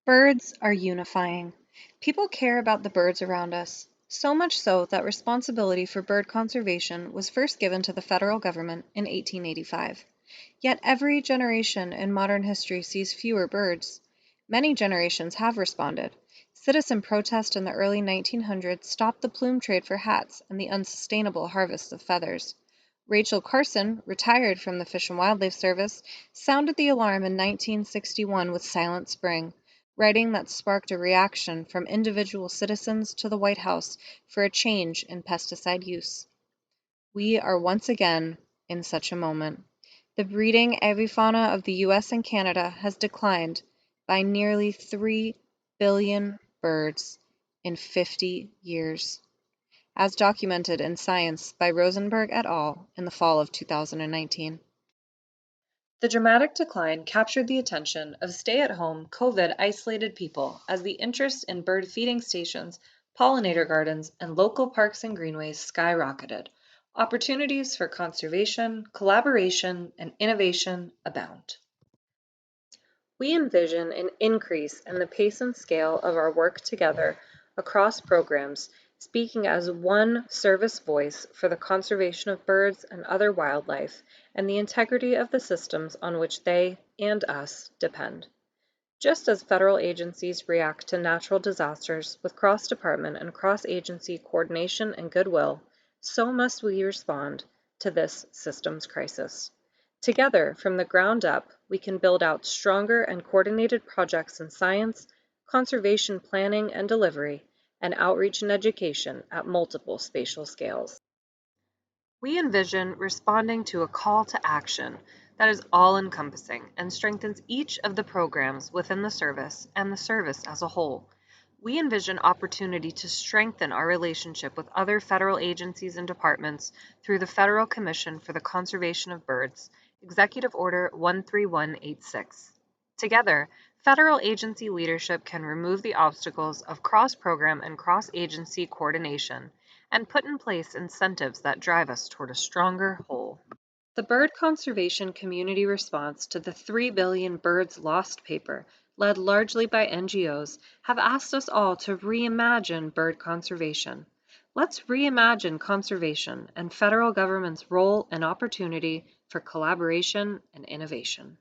Birds are unifying. People care about the birds around us, so much so that responsibility for bird conservation was first given to the federal government in 1885. Yet every generation in modern history sees fewer birds. Many generations have responded. Citizen protest in the early 1900s stopped the plume trade for hats and the unsustainable harvest of feathers. Rachel Carson, retired from the Fish and Wildlife Service, sounded the alarm in 1961 with Silent Spring, writing that sparked a reaction from individual citizens to the White House for a change in pesticide use. We are once again in such a moment. The breeding avifauna of the US and Canada has declined by nearly 3 billion birds in 50 years, as documented in Science by Rosenberg et al. In the fall of 2019. The dramatic decline captured the attention of stay-at-home, COVID-isolated people as the interest in bird feeding stations, pollinator gardens, and local parks and greenways skyrocketed. Opportunities for conservation, collaboration, and innovation abound. We envision an increase in the pace and scale of our work together across programs, speaking as one service voice for the conservation of birds and other wildlife and the integrity of the systems on which they and us depend. Just as federal agencies react to natural disasters with cross-department and cross-agency coordination and goodwill, so must we respond to this systems crisis. Together, from the ground up, we can build out stronger and coordinated projects in science, conservation planning and delivery, and outreach and education at multiple spatial scales. We envision responding to a call to action that is all-encompassing and strengthens each of the programs within the service and the service as a whole. We envision opportunity to strengthen our relationship with other federal agencies and departments through the Federal Commission for the Conservation of Birds, Executive Order 13186. Together, federal agency leadership can remove the obstacles of cross-program and cross-agency coordination and put in place incentives that drive us toward a stronger whole. The bird conservation community response to the 3 billion birds lost paper, led largely by NGOs, have asked us all to reimagine bird conservation. Let's reimagine conservation and federal government's role and opportunity for collaboration and innovation.